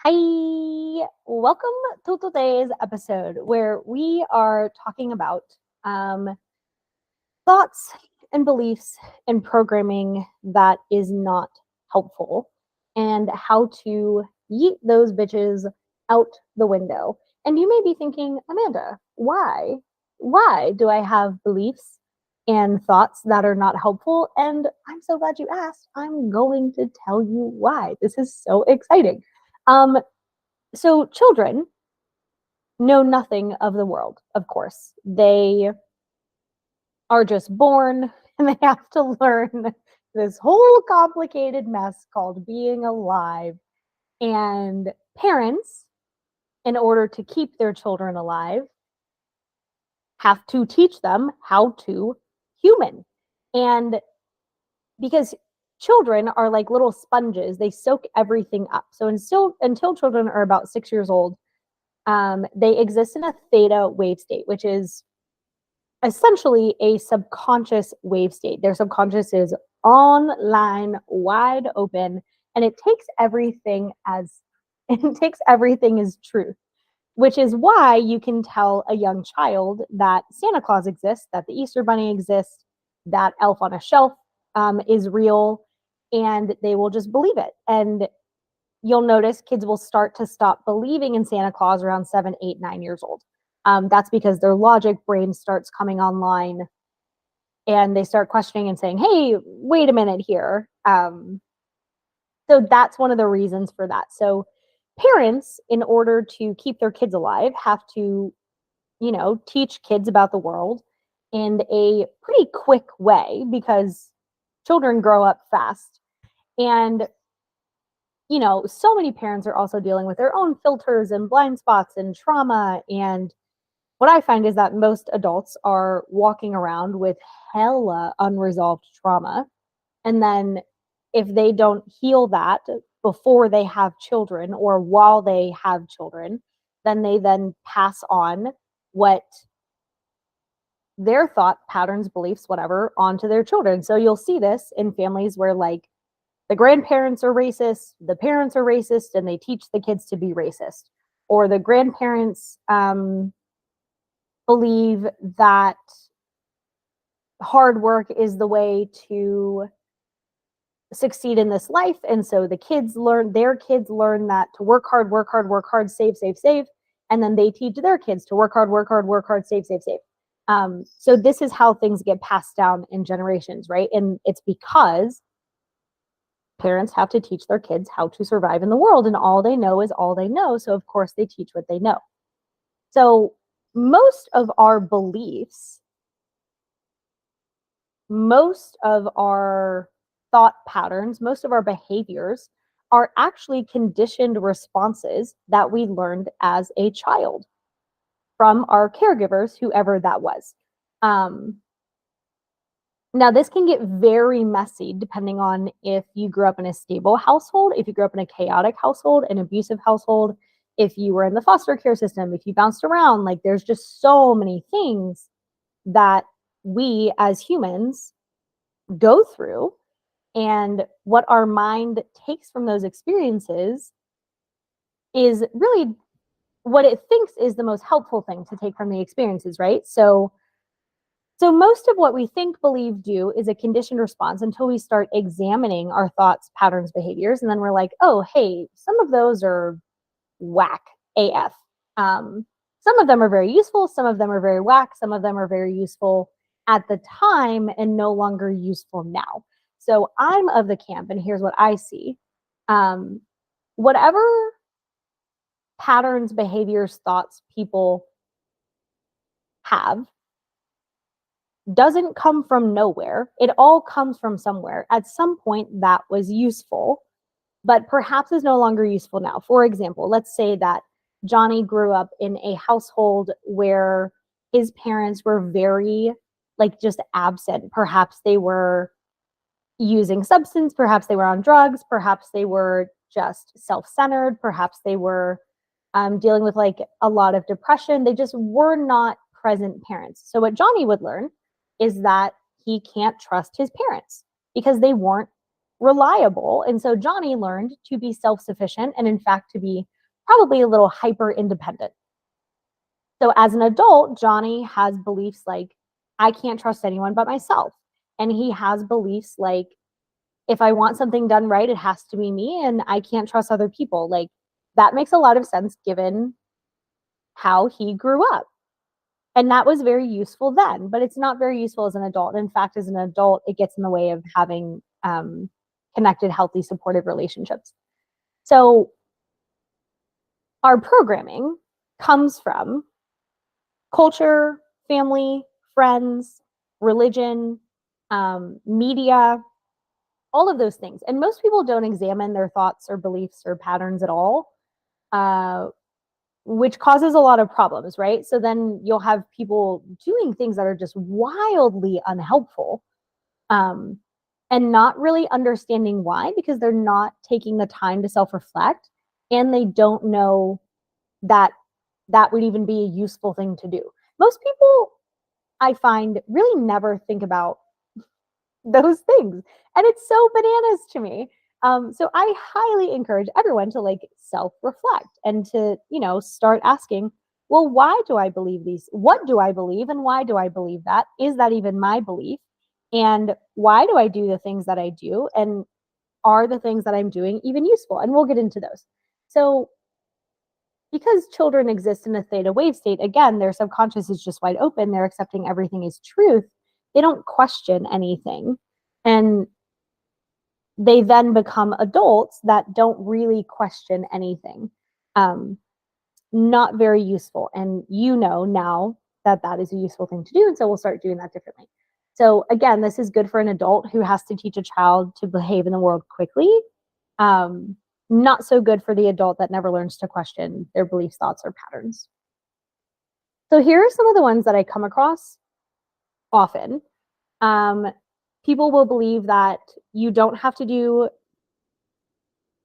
Hi, welcome to today's episode where we are talking about thoughts and beliefs and programming that is not helpful and how to yeet those bitches out the window. And you may be thinking, Amanda, why? Why do I have beliefs and thoughts that are not helpful? And I'm so glad you asked. I'm going to tell you why. This is so exciting. Um, so children know nothing of the world, of course. They are just born and they have to learn this whole complicated mess called being alive. And parents, in order to keep their children alive, have to teach them how to human. And because children are like little sponges, they soak everything up. So until children are about 6 years old, they exist in a theta wave state, which is essentially a subconscious wave state. Their subconscious is online, wide open, and it takes everything as it takes everything as truth, which is why you can tell a young child that Santa Claus exists, that the Easter Bunny exists, that Elf on a Shelf is real, and they will just believe it. And you'll notice kids will start to stop believing in Santa Claus around 7, 8, 9 years old. That's because their logic brain starts coming online and they start questioning and saying, hey, wait a minute here. So that's one of the reasons for that. So parents, in order to keep their kids alive, have to, teach kids about the world in a pretty quick way because children grow up fast. And so many parents are also dealing with their own filters and blind spots and trauma. And what I find is that most adults are walking around with hella unresolved trauma. And then if they don't heal that before they have children or while they have children, then they then pass on what their thought patterns, beliefs, whatever, onto their children. So you'll see this in families where like the grandparents are racist, the parents are racist, and they teach the kids to be racist. Or the grandparents believe that hard work is the way to succeed in this life. And so their kids learn that to work hard, work hard, work hard, save, save, save. And then they teach their kids to work hard, work hard, work hard, save, save, save. So this is how things get passed down in generations, right? And it's because parents have to teach their kids how to survive in the world, and all they know is all they know. So of course they teach what they know. So most of our beliefs, most of our thought patterns, most of our behaviors are actually conditioned responses that we learned as a child from our caregivers, whoever that was. Now, this can get very messy depending on if you grew up in a stable household, if you grew up in a chaotic household, an abusive household, if you were in the foster care system, if you bounced around. Like, there's just so many things that we as humans go through. And what our mind takes from those experiences is really what it thinks is the most helpful thing to take from the experiences, right? So most of what we think, believe, do is a conditioned response until we start examining our thoughts, patterns, behaviors. And then we're like, oh, hey, some of those are whack AF. Some of them are very useful. Some of them are very whack. Some of them are very useful at the time and no longer useful now. So I'm of the camp, and here's what I see. Whatever patterns, behaviors, thoughts people have doesn't come from nowhere. It all comes from somewhere. At some point, that was useful, but perhaps is no longer useful now. For example, let's say that Johnny grew up in a household where his parents were very, like, just absent. Perhaps they were using substance, perhaps they were on drugs, perhaps they were just self-centered, perhaps they were dealing with like a lot of depression. They just were not present parents. So what Johnny would learn is that he can't trust his parents because they weren't reliable. And so Johnny learned to be self-sufficient and in fact to be probably a little hyper independent. So as an adult, Johnny has beliefs like, I can't trust anyone but myself. And he has beliefs like, if I want something done right, it has to be me and I can't trust other people. Like, that makes a lot of sense given how he grew up. And that was very useful then, but it's not very useful as an adult. In fact, as an adult, it gets in the way of having connected, healthy, supportive relationships. So our programming comes from culture, family, friends, religion, media, all of those things. And most people don't examine their thoughts or beliefs or patterns at all, which causes a lot of problems, right? So then you'll have people doing things that are just wildly unhelpful, and not really understanding why, because they're not taking the time to self-reflect and they don't know that that would even be a useful thing to do. Most people, I find, really never think about those things. And it's so bananas to me. So I highly encourage everyone to like self-reflect and to, start asking, well, why do I believe these? What do I believe? And why do I believe that? Is that even my belief? And why do I do the things that I do? And are the things that I'm doing even useful? And we'll get into those. So because children exist in a theta wave state, again, their subconscious is just wide open. They're accepting everything as truth. They don't question anything. And they then become adults that don't really question anything. Not very useful. And now that that is a useful thing to do. And so we'll start doing that differently. So again, this is good for an adult who has to teach a child to behave in the world quickly. Not so good for the adult that never learns to question their beliefs, thoughts, or patterns. So here are some of the ones that I come across often. People will believe that you don't have to do,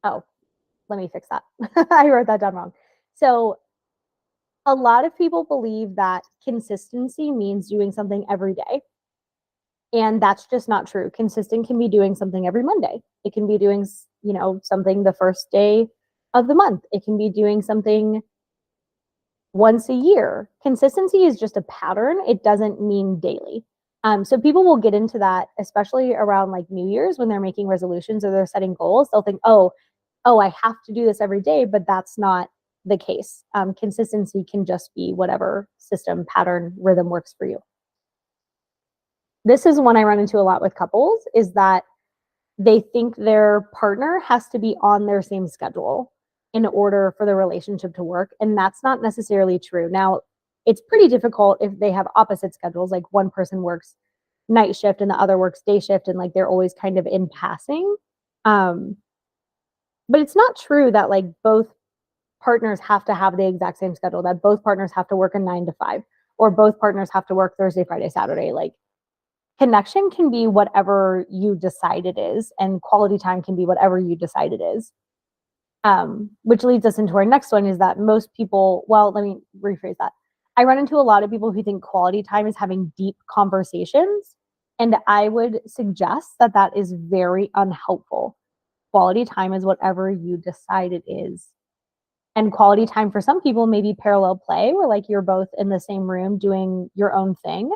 oh, let me fix that. I wrote that down wrong. So a lot of people believe that consistency means doing something every day. And that's just not true. Consistent can be doing something every Monday. It can be doing, something the first day of the month. It can be doing something once a year. Consistency is just a pattern. It doesn't mean daily. So people will get into that, especially around like New Year's when they're making resolutions or they're setting goals. They'll think, oh, I have to do this every day, but that's not the case. Consistency can just be whatever system, pattern, rhythm works for you. This is one I run into a lot with couples, is that they think their partner has to be on their same schedule in order for the relationship to work. And that's not necessarily true. Now, it's pretty difficult if they have opposite schedules, like one person works night shift and the other works day shift, and like they're always kind of in passing. But it's not true that like both partners have to have the exact same schedule, that both partners have to work a 9 to 5, or both partners have to work Thursday, Friday, Saturday. Like, connection can be whatever you decide it is, and quality time can be whatever you decide it is. Which leads us into our next one, is that most people, well, let me rephrase that. I run into a lot of people who think quality time is having deep conversations, and I would suggest that that is very unhelpful. Quality time is whatever you decide it is. And quality time for some people may be parallel play, where like you're both in the same room doing your own thing.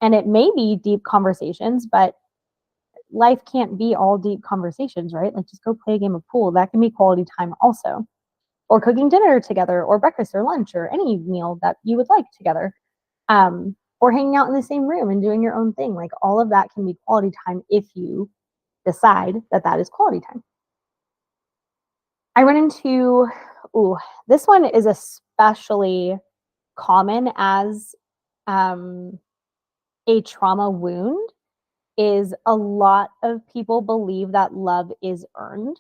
And it may be deep conversations, but life can't be all deep conversations, right? Like, just go play a game of pool. That can be quality time also. Or cooking dinner together, or breakfast or lunch, or any meal that you would like together. Or hanging out in the same room and doing your own thing. Like, all of that can be quality time if you decide that that is quality time. I run into, this one is especially common as a trauma wound, is a lot of people believe that love is earned.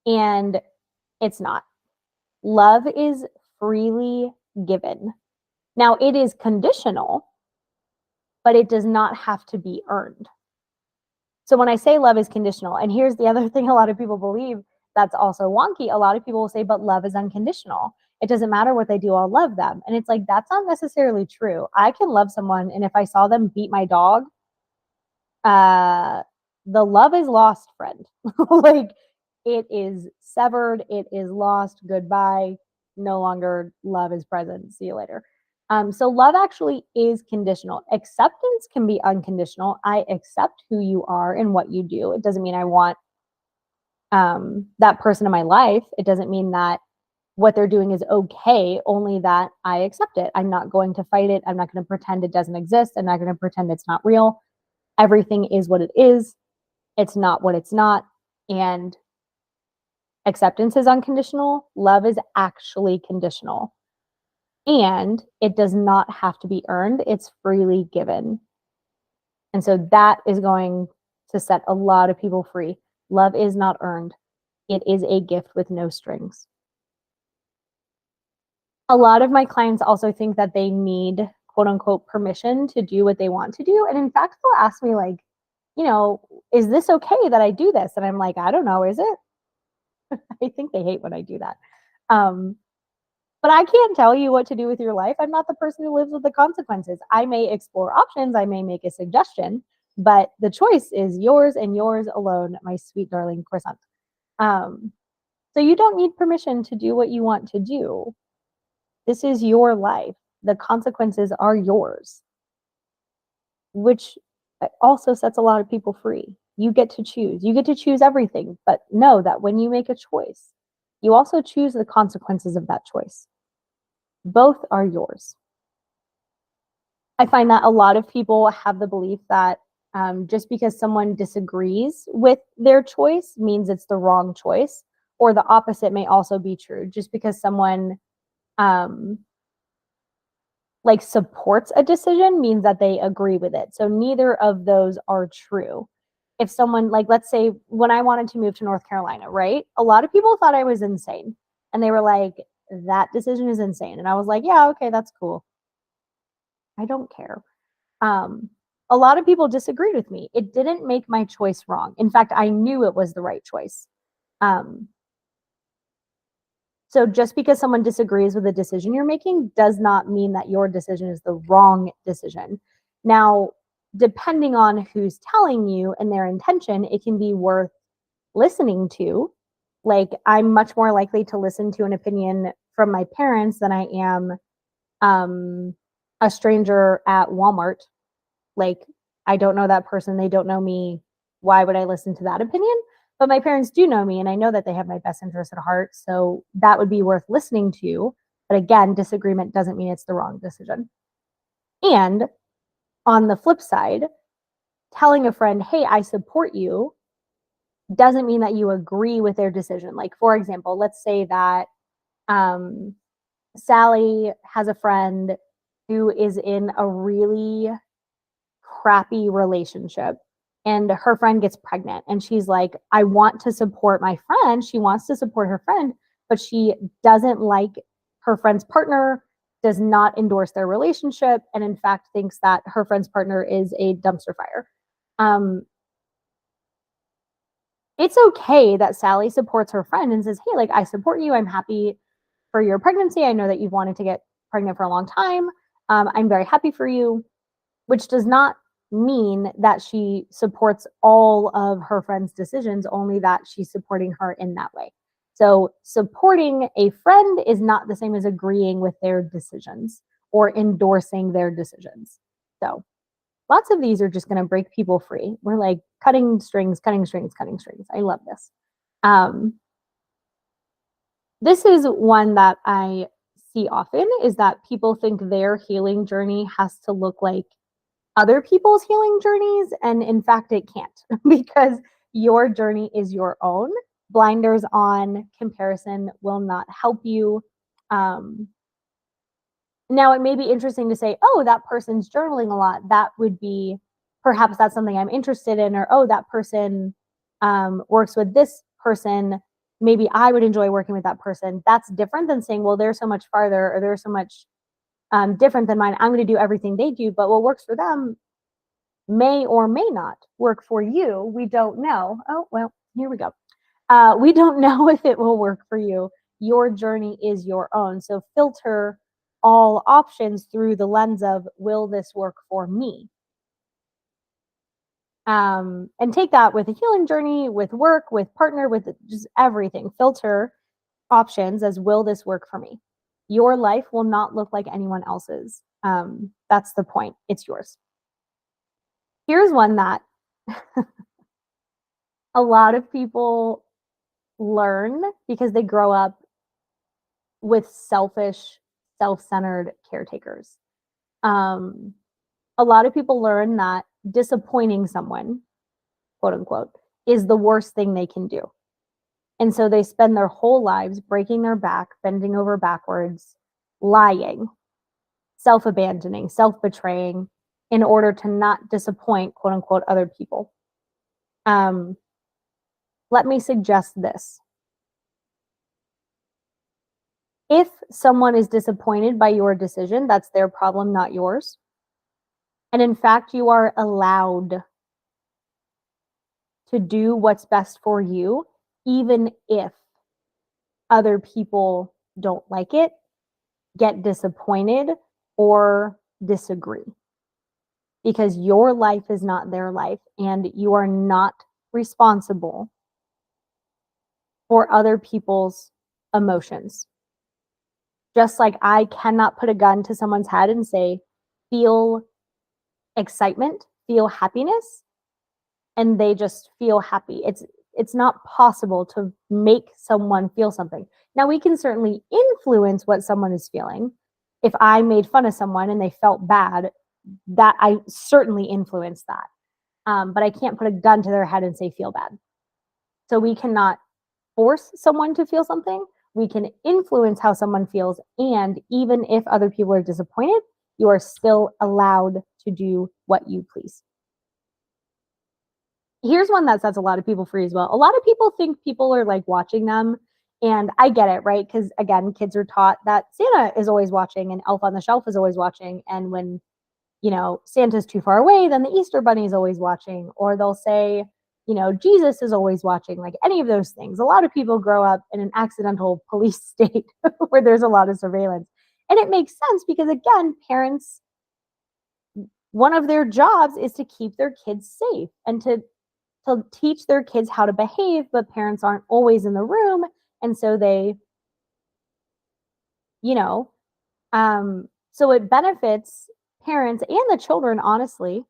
And it's not. Love is freely given. Now, it is conditional, but it does not have to be earned. So when I say love is conditional, and here's the other thing a lot of people believe that's also wonky. A lot of people will say, but love is unconditional. It doesn't matter what they do, I'll love them. And it's like, that's not necessarily true. I can love someone, and if I saw them beat my dog, the love is lost, friend. Like, it is severed, it is lost, goodbye, no longer love is present, see you later. So love actually is conditional. Acceptance can be unconditional. I accept who you are and what you do. It doesn't mean I want that person in my life. It doesn't mean that what they're doing is okay, only that I accept it. I'm not going to fight it. I'm not going to pretend it doesn't exist. I'm not going to pretend it's not real. Everything is what it is. It's not what it's not. And acceptance is unconditional. Love is actually conditional. And it does not have to be earned, it's freely given. And so that is going to set a lot of people free. Love is not earned, it is a gift with no strings. A lot of my clients also think that they need quote unquote permission to do what they want to do. And in fact, they'll ask me, like, is this okay that I do this? And I'm like, I don't know, is it? I think they hate when I do that. But I can't tell you what to do with your life. I'm not the person who lives with the consequences. I may explore options, I may make a suggestion, but the choice is yours and yours alone, my sweet darling croissant. So you don't need permission to do what you want to do. This is your life. The consequences are yours, which also sets a lot of people free. You get to choose. You get to choose everything, but know that when you make a choice, you also choose the consequences of that choice. Both are yours. I find that a lot of people have the belief that just because someone disagrees with their choice means it's the wrong choice, or the opposite may also be true. Just because someone like supports a decision means that they agree with it. So neither of those are true. If someone, like, let's say when I wanted to move to North Carolina, right? A lot of people thought I was insane. And they were like, that decision is insane. And I was like, yeah, okay, that's cool. I don't care. A lot of people disagreed with me. It didn't make my choice wrong. In fact, I knew it was the right choice. So just because someone disagrees with the decision you're making does not mean that your decision is the wrong decision. Now, depending on who's telling you and their intention, it can be worth listening to. Like, I'm much more likely to listen to an opinion from my parents than I am a stranger at Walmart. Like, I don't know that person, they don't know me. Why would I listen to that opinion? But my parents do know me, and I know that they have my best interest at heart. So that would be worth listening to. But again, disagreement doesn't mean it's the wrong decision. And on the flip side, telling a friend, hey, I support you, doesn't mean that you agree with their decision. Like, for example, let's say that Sally has a friend who is in a really crappy relationship, and her friend gets pregnant, and she's like, I want to support my friend. She wants to support her friend, but she doesn't like her friend's partner, does not endorse their relationship, and in fact thinks that her friend's partner is a dumpster fire. It's okay that Sally supports her friend and says, hey, like, I support you, I'm happy for your pregnancy, I know that you've wanted to get pregnant for a long time, I'm very happy for you, which does not mean that she supports all of her friend's decisions, only that she's supporting her in that way. So supporting a friend is not the same as agreeing with their decisions or endorsing their decisions. So lots of these are just going to break people free. We're like cutting strings, cutting strings, cutting strings. I love this. This is one that I see often, is that people think their healing journey has to look like other people's healing journeys. And in fact, it can't, because your journey is your own. Blinders on comparison will not help you. Now, it may be interesting to say, oh, that person's journaling a lot. That would be, perhaps that's something I'm interested in. Or, oh, that person works with this person. Maybe I would enjoy working with that person. That's different than saying, well, they're so much farther, or they're so much different than mine. I'm going to do everything they do, but what works for them may or may not work for you. We don't know. Oh, well, here we go. We don't know if it will work for you. Your journey is your own. So filter all options through the lens of, will this work for me? And take that with a healing journey, with work, with partner, with just everything. Filter options as, will this work for me? Your life will not look like anyone else's. That's the point. It's yours. Here's one that a lot of people learn because they grow up with selfish, self-centered caretakers. A lot of people learn that disappointing someone, quote unquote, is the worst thing they can do. And so they spend their whole lives breaking their back, bending over backwards, lying, self-abandoning, self-betraying in order to not disappoint, quote unquote, other people. Let me suggest this. If someone is disappointed by your decision, that's their problem, not yours. And in fact, you are allowed to do what's best for you, even if other people don't like it, get disappointed, or disagree. Because your life is not their life, and you are not responsible for other people's emotions. Just like I cannot put a gun to someone's head and say, feel excitement, feel happiness, and they just feel happy. It's not possible to make someone feel something. Now, we can certainly influence what someone is feeling. If I made fun of someone and they felt bad, that I certainly influenced that. But I can't put a gun to their head and say, feel bad. So we cannot force someone to feel something. We can influence how someone feels. And even if other people are disappointed, you are still allowed to do what you please. Here's one that sets a lot of people free as well. A lot of people think people are like watching them. And I get it, right? Because again, kids are taught that Santa is always watching and Elf on the Shelf is always watching. And when, Santa's too far away, then the Easter Bunny is always watching. Or they'll say, Jesus is always watching, like any of those things. A lot of people grow up in an accidental police state where there's a lot of surveillance. And it makes sense because, again, parents, one of their jobs is to keep their kids safe and to teach their kids how to behave, but parents aren't always in the room. And so they, you know, so it benefits parents and the children, honestly,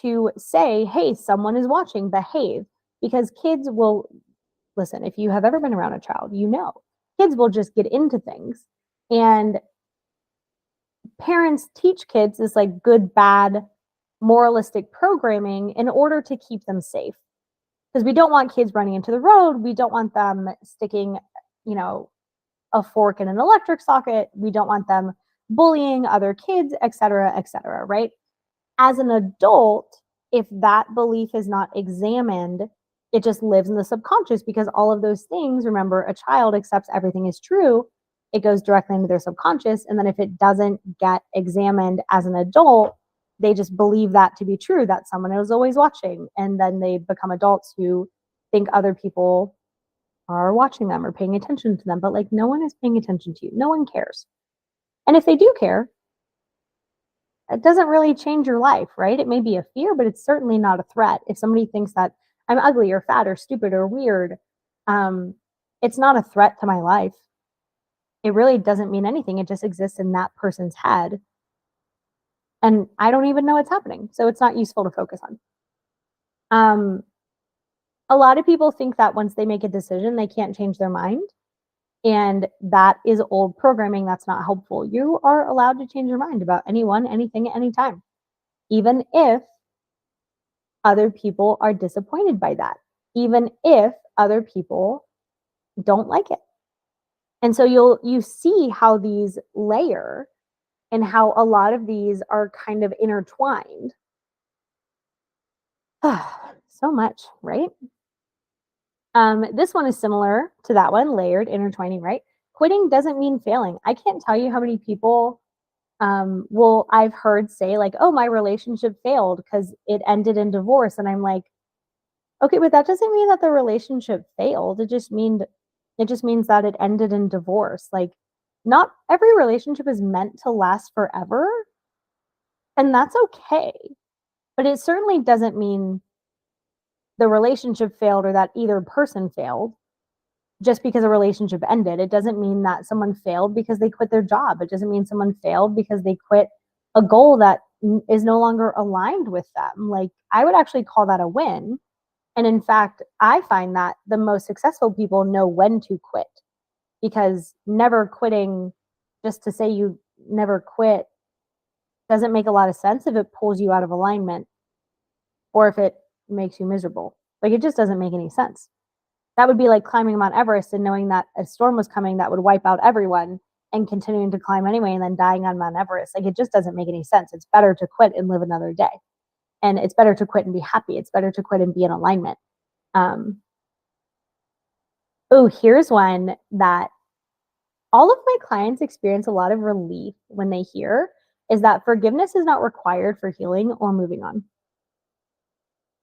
to say, hey, someone is watching, behave. Because kids will, listen, if you have ever been around a child, kids will just get into things. And parents teach kids this like good, bad, moralistic programming in order to keep them safe. Because we don't want kids running into the road. We don't want them sticking, a fork in an electric socket. We don't want them bullying other kids, et cetera, right? As an adult, if that belief is not examined, it just lives in the subconscious because all of those things, remember, a child accepts everything is true. It goes directly into their subconscious. And then if it doesn't get examined as an adult, they just believe that to be true, that someone is always watching. And then they become adults who think other people are watching them or paying attention to them. But like, no one is paying attention to you. No one cares. And if they do care, it doesn't really change your life, right? It may be a fear, but it's certainly not a threat. If somebody thinks that I'm ugly or fat or stupid or weird, it's not a threat to my life. It really doesn't mean anything. It just exists in that person's head. And I don't even know what's happening. So it's not useful to focus on. A lot of people think that once they make a decision, they can't change their mind. And that is old programming. That's not helpful. You are allowed to change your mind about anyone, anything, at any time, even if other people are disappointed by that, even if other people don't like it. And so you see how these layer and how a lot of these are kind of intertwined. So much, right? This one is similar to that one, layered, intertwining, right? Quitting doesn't mean failing. I can't tell you how many people I've heard say like, oh, my relationship failed because it ended in divorce. And I'm like, okay, but that doesn't mean that the relationship failed. It just means that it ended in divorce. Like, not every relationship is meant to last forever. And that's okay. But it certainly doesn't mean the relationship failed or that either person failed just because a relationship ended. It doesn't mean that someone failed because they quit their job. It doesn't mean someone failed because they quit a goal that is no longer aligned with them. Like, I would actually call that a win. And in fact, I find that the most successful people know when to quit, because never quitting just to say you never quit doesn't make a lot of sense if it pulls you out of alignment or if it makes you miserable. Like, it just doesn't make any sense. That would be like climbing Mount Everest and knowing that a storm was coming that would wipe out everyone and continuing to climb anyway and then dying on Mount Everest. Like, it just doesn't make any sense. It's better to quit and live another day. And it's better to quit and be happy. It's better to quit and be in alignment. Here's one that all of my clients experience a lot of relief when they hear, is that forgiveness is not required for healing or moving on.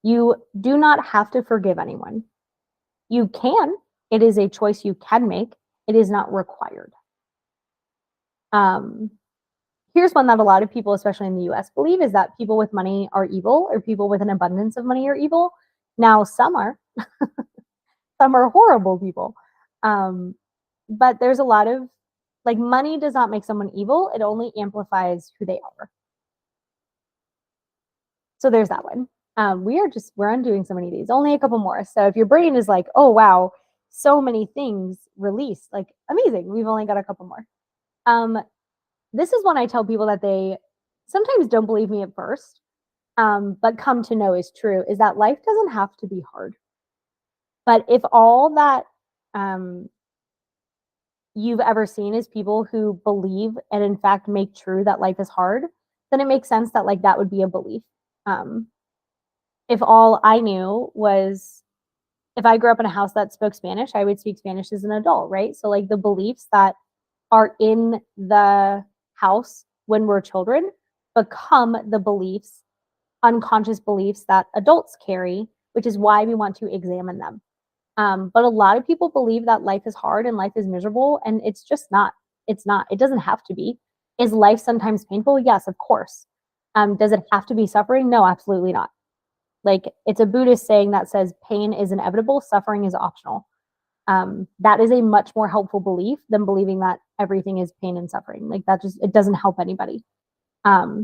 You do not have to forgive anyone. You can. It is a choice you can make. It is not required. Here's one that a lot of people, especially in the US, believe, is that people with money are evil, or people with an abundance of money are evil. Now, some are. Some are horrible people. But there's a lot of, like, money does not make someone evil. It only amplifies who they are. So there's that one. We're undoing so many of these, only a couple more. So if your brain is like, oh, wow, so many things released, like, amazing. We've only got a couple more. This is one I tell people that they sometimes don't believe me at first, but come to know is true, is that life doesn't have to be hard. But if all that you've ever seen is people who believe and in fact make true that life is hard, then it makes sense that, like, that would be a belief. If all I knew was, if I grew up in a house that spoke Spanish, I would speak Spanish as an adult, right? So, like, the beliefs that are in the house when we're children become the beliefs, unconscious beliefs that adults carry, which is why we want to examine them. But a lot of people believe that life is hard and life is miserable, and it's just not. It's not. It doesn't have to be. Is life sometimes painful? Yes, of course. Does it have to be suffering? No, absolutely not. Like, it's a Buddhist saying that says pain is inevitable, suffering is optional. That is a much more helpful belief than believing that everything is pain and suffering. Like, that just, it doesn't help anybody. Yeah,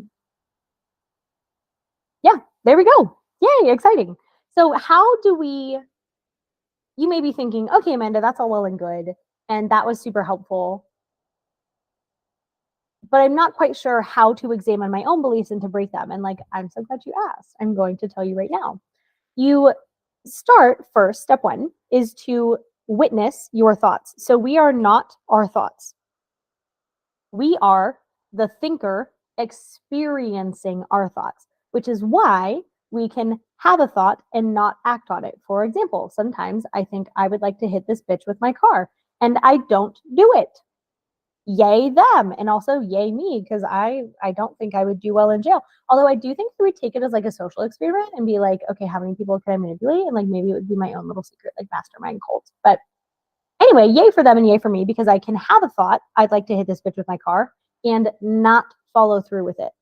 there we go. Yay, exciting. So how do we, you may be thinking, okay, Amanda, that's all well and good, and that was super helpful, but I'm not quite sure how to examine my own beliefs and to break them. And, like, I'm so glad you asked. I'm going to tell you right now. You start first, step one is to witness your thoughts. So we are not our thoughts. We are the thinker experiencing our thoughts, which is why we can have a thought and not act on it. For example, sometimes I think I would like to hit this bitch with my car and I don't do it. Yay them, and also yay me, because I don't think I would do well in jail. Although I do think we would take it as like a social experiment and be like, okay, how many people can I manipulate? And, like, maybe it would be my own little secret, like, mastermind cult. But anyway, yay for them and yay for me, because I can have a thought, I'd like to hit this bitch with my car, and not follow through with it.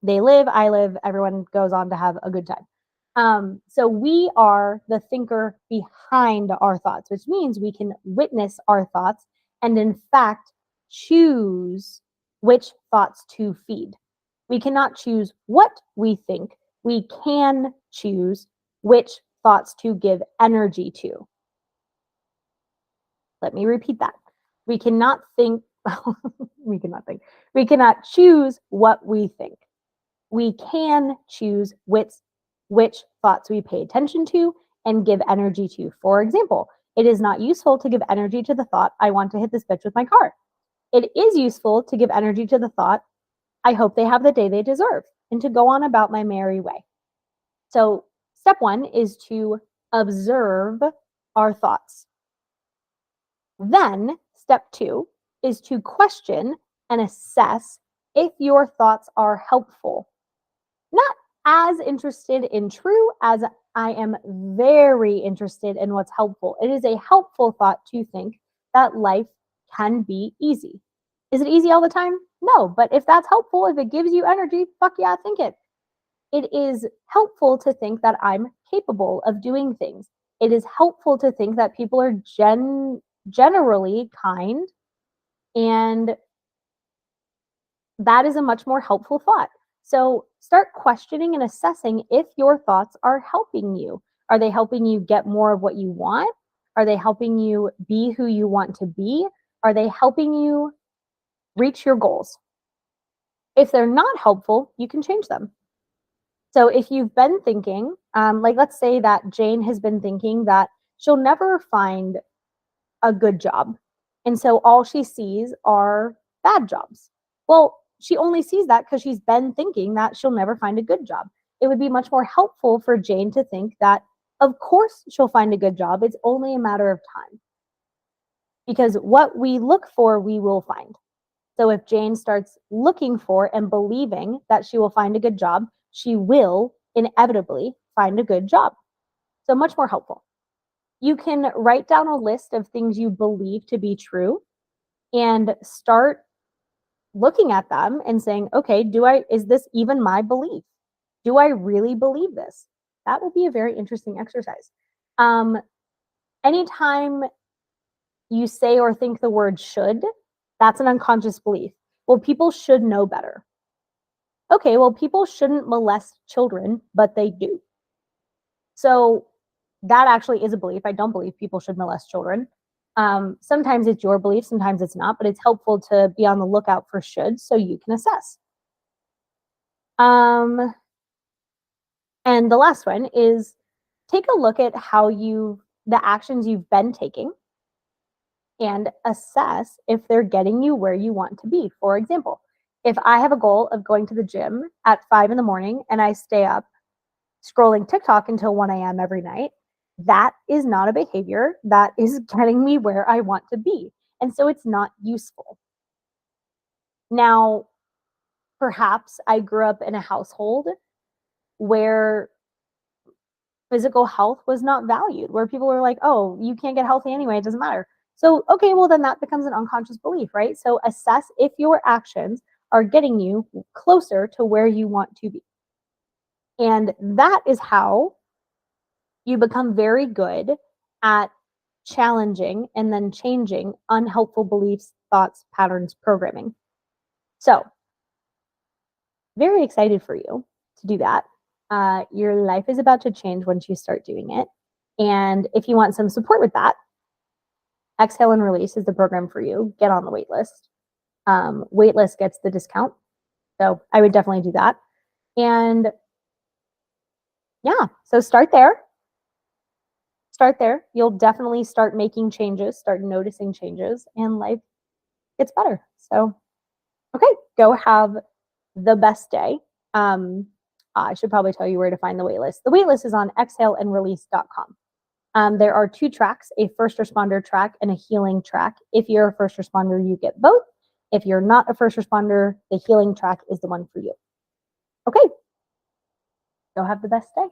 They live, I live, everyone goes on to have a good time. So we are the thinker behind our thoughts, which means we can witness our thoughts and, in fact, choose which thoughts to feed. We cannot choose what we think. We can choose which thoughts to give energy to. Let me repeat that. We cannot think, we cannot choose what we think. We can choose which thoughts we pay attention to and give energy to. For example, it is not useful to give energy to the thought, I want to hit this bitch with my car. It is useful to give energy to the thought, I hope they have the day they deserve, and to go on about my merry way. So step one is to observe our thoughts. Then step two is to question and assess if your thoughts are helpful. Not as interested in true as I am very interested in what's helpful. It is a helpful thought to think that life can be easy. Is it easy all the time? No, but if that's helpful, if it gives you energy, fuck yeah, think it. It is helpful to think that I'm capable of doing things. It is helpful to think that people are generally kind, and that is a much more helpful thought. So start questioning and assessing if your thoughts are helping you. Are they helping you get more of what you want? Are they helping you be who you want to be? Are they helping you reach your goals? If they're not helpful, you can change them. So if you've been thinking, like let's say that Jane has been thinking that she'll never find a good job. And so all she sees are bad jobs. Well, she only sees that because she's been thinking that she'll never find a good job. It would be much more helpful for Jane to think that, of course, she'll find a good job. It's only a matter of time. Because what we look for, we will find. So if Jane starts looking for and believing that she will find a good job, she will inevitably find a good job. So much more helpful. You can write down a list of things you believe to be true and start looking at them and saying, okay, is this even my belief? Do I really believe this? That will be a very interesting exercise. Anytime you say or think the word should, that's an unconscious belief. Well, people should know better. Okay, well, people shouldn't molest children, but they do. So that actually is a belief. I don't believe people should molest children. Sometimes it's your belief, sometimes it's not, but it's helpful to be on the lookout for should so you can assess. And the last one is take a look at the actions you've been taking and assess if they're getting you where you want to be. For example, if I have a goal of going to the gym at 5 a.m. and I stay up scrolling TikTok until 1 a.m. every night, that is not a behavior that is getting me where I want to be. And so it's not useful. Now, perhaps I grew up in a household where physical health was not valued, where people were like, oh, you can't get healthy anyway, it doesn't matter. So, okay, well, then that becomes an unconscious belief, right? So assess if your actions are getting you closer to where you want to be. And that is how you become very good at challenging and then changing unhelpful beliefs, thoughts, patterns, programming. So, very excited for you to do that. Your life is about to change once you start doing it. And if you want some support with that, Exhale and Release is the program for you. Get on the wait list. Waitlist gets the discount. So I would definitely do that. And yeah, so start there. Start there. You'll definitely start making changes, start noticing changes, and life gets better. So, okay, go have the best day. I should probably tell you where to find the waitlist. The waitlist is on exhaleandrelease.com. There are 2 tracks, a first responder track and a healing track. If you're a first responder, you get both. If you're not a first responder, the healing track is the one for you. Okay, go have the best day.